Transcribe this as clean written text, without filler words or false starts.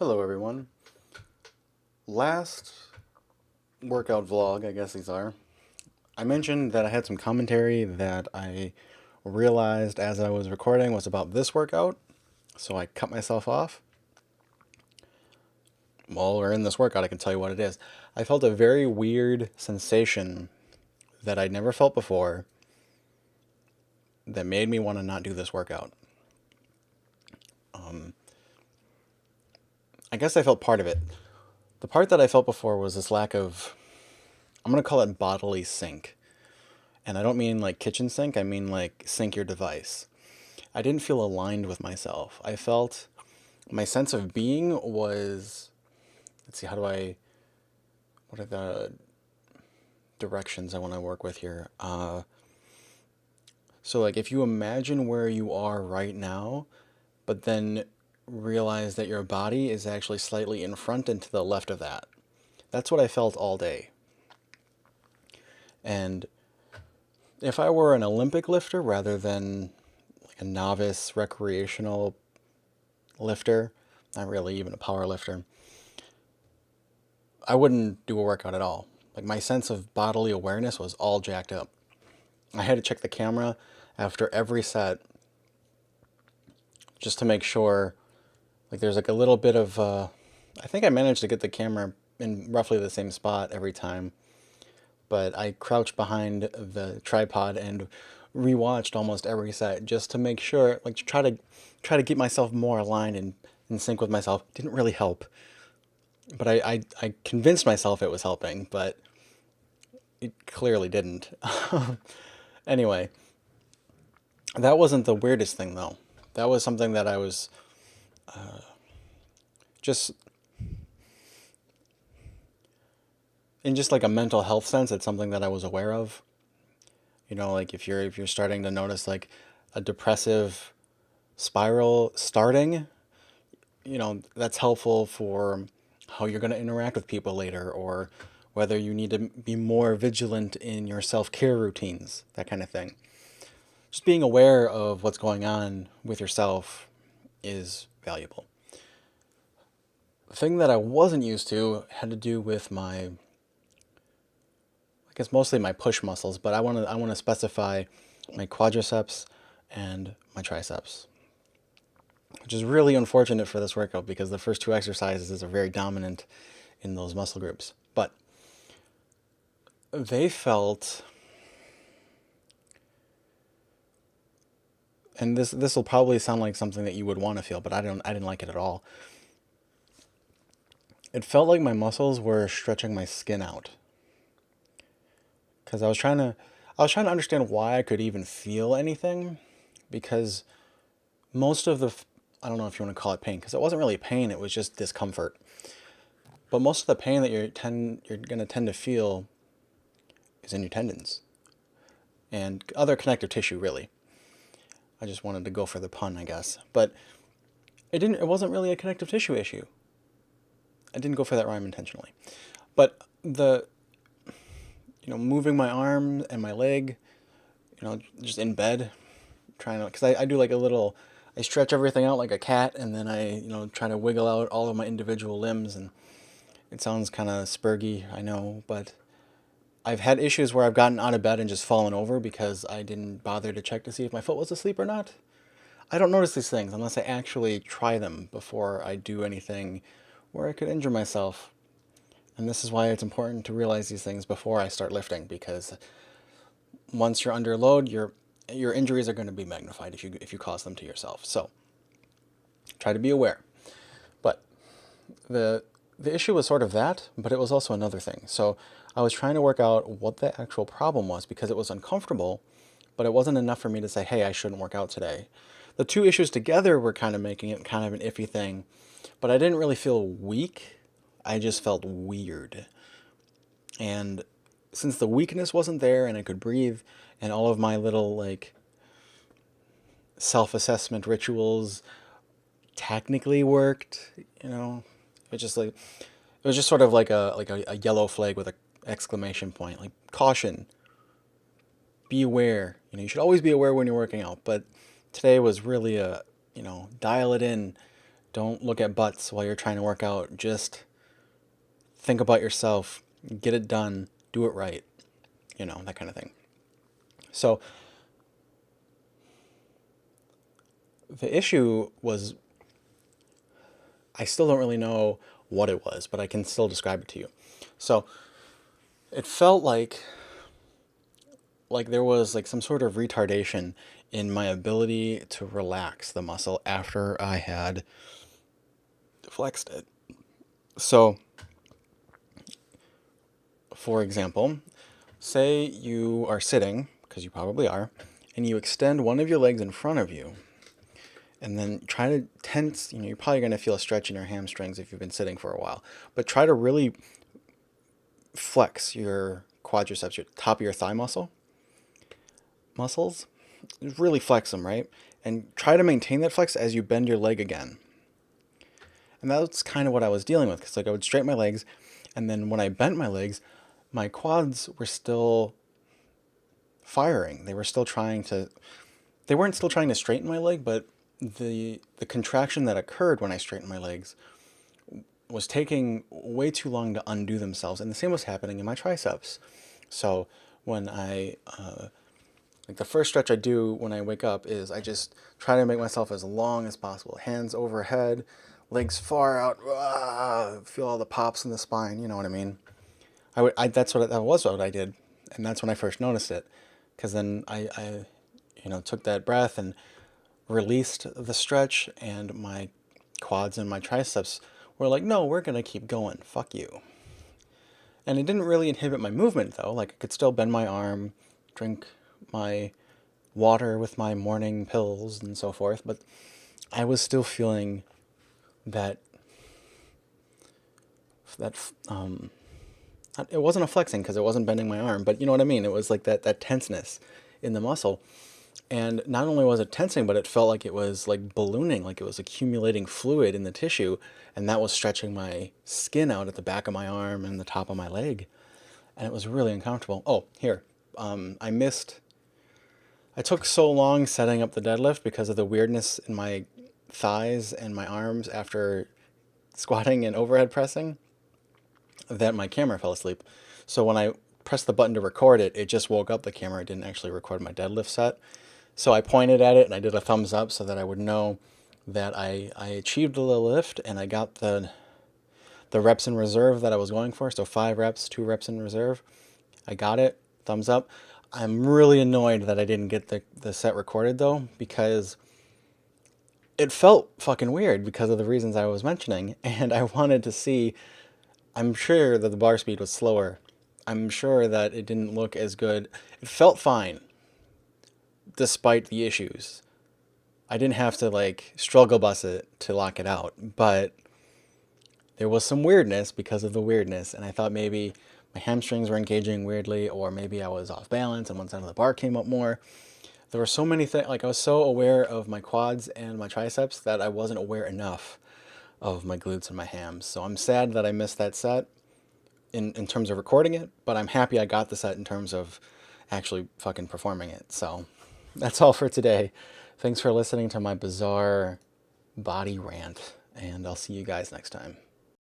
Hello everyone. Last workout vlog, I guess these are, I mentioned that I had some commentary that I realized as I was recording was about this workout, so I cut myself off. While we're in this workout, I can tell you what it is. I felt a very weird sensation that I'd never felt before that made me want to not do this workout. I guess I felt part of it. The part that I felt before was this lack of, I'm going to call it bodily sync. And I don't mean like kitchen sink, I mean like sync your device. I didn't feel aligned with myself. I felt my sense of being was, let's see, what are the directions I want to work with here? So like if you imagine where you are right now, but then realize that your body is actually slightly in front and to the left of that. That's what I felt all day. And if I were an Olympic lifter rather than like a novice recreational lifter, not really even a power lifter, I wouldn't do a workout at all. Like my sense of bodily awareness was all jacked up. I had to check the camera after every set just to make sure, like there's like a little bit of, I think I managed to get the camera in roughly the same spot every time, but I crouched behind the tripod and rewatched almost every set just to make sure, like to try to get myself more aligned and in sync with myself. Didn't really help, but I convinced myself it was helping, but it clearly didn't. Anyway, that wasn't the weirdest thing though. That was something that I was just in just like a mental health sense. It's something that I was aware of. You know, like if you're starting to notice like a depressive spiral starting, you know, that's helpful for how you're going to interact with people later, or whether you need to be more vigilant in your self-care routines, that kind of thing. Just being aware of what's going on with yourself is valuable. The thing that I wasn't used to had to do with I guess mostly my push muscles, but I want to specify my quadriceps and my triceps, which is really unfortunate for this workout because the first two exercises are very dominant in those muscle groups. But they felt, and this will probably sound like something that you would want to feel, but I didn't like it at all. It felt like my muscles were stretching my skin out. Because I was trying to understand why I could even feel anything, because most of the, I don't know if you want to call it pain, because it wasn't really pain, it was just discomfort. But most of the pain that you're going to tend to feel is in your tendons and other connective tissue, really. I just wanted to go for the pun, I guess. But it wasn't really a connective tissue issue. I didn't go for that rhyme intentionally. But moving my arm and my leg, just in bed, trying to, because I do like I stretch everything out like a cat, and then I, try to wiggle out all of my individual limbs, and it sounds kind of spurgy, I know, but I've had issues where I've gotten out of bed and just fallen over because I didn't bother to check to see if my foot was asleep or not. I don't notice these things unless I actually try them before I do anything where I could injure myself. And this is why it's important to realize these things before I start lifting, because once you're under load, your injuries are going to be magnified if you cause them to yourself. So try to be aware. But the issue was sort of that, but it was also another thing. So I was trying to work out what the actual problem was because it was uncomfortable, but it wasn't enough for me to say, hey, I shouldn't work out today. The two issues together were kind of making it kind of an iffy thing, but I didn't really feel weak. I just felt weird. And since the weakness wasn't there and I could breathe, and all of my little like self-assessment rituals technically worked, it was just sort of like a yellow flag with an exclamation point, like caution, be aware. You should always be aware when you're working out, but today was really a, dial it in, Don't look at butts while you're trying to work out. Just think about yourself, get it done, do it right, that kind of thing. So the issue was, I still don't really know what it was, but I can still describe it to you. So it felt like there was like some sort of retardation in my ability to relax the muscle after I had flexed it. So, for example, say you are sitting, because you probably are, and you extend one of your legs in front of you, and then try to tense, you're probably going to feel a stretch in your hamstrings if you've been sitting for a while, but try to really flex your quadriceps, your top of your thigh muscles, really flex them, right? And try to maintain that flex as you bend your leg again. And that's kind of what I was dealing with, because like I would straighten my legs, and then when I bent my legs, my quads were still firing. They weren't still trying to straighten my leg, but the contraction that occurred when I straightened my legs was taking way too long to undo themselves. And the same was happening in my triceps. So when like the first stretch I do when I wake up is I just try to make myself as long as possible. Hands overhead, legs far out, feel all the pops in the spine, you know what I mean? That was what I did. And that's when I first noticed it. Because then I took that breath and released the stretch, and my quads and my triceps were like, no, we're going to keep going. Fuck you. And it didn't really inhibit my movement, though. Like, I could still bend my arm, drink my water with my morning pills and so forth, but I was still feeling that it wasn't a flexing because it wasn't bending my arm, but you know what I mean? It was like that tenseness in the muscle. And not only was it tensing, but it felt like it was like ballooning, like it was accumulating fluid in the tissue, and that was stretching my skin out at the back of my arm and the top of my leg. And it was really uncomfortable. Oh, here. I took so long setting up the deadlift because of the weirdness in my thighs and my arms after squatting and overhead pressing that my camera fell asleep. So when I pressed the button to record it, it just woke up the camera. It didn't actually record my deadlift set. So I pointed at it and I did a thumbs up so that I would know that I achieved the lift and I got the reps in reserve that I was going for. So 5 reps, 2 reps in reserve. I got it. Thumbs up. I'm really annoyed that I didn't get the set recorded though, because it felt fucking weird because of the reasons I was mentioning. And I wanted to see, I'm sure that the bar speed was slower. I'm sure that it didn't look as good. It felt fine, despite the issues. I didn't have to like struggle bus it to lock it out, but there was some weirdness because of the weirdness, and I thought maybe my hamstrings were engaging weirdly, or maybe I was off balance and one side of the bar came up more. There were so many things, like I was so aware of my quads and my triceps that I wasn't aware enough of my glutes and my hams. So I'm sad that I missed that set in terms of recording it, but I'm happy I got the set in terms of actually fucking performing it. So that's all for today. Thanks for listening to my bizarre body rant, and I'll see you guys next time.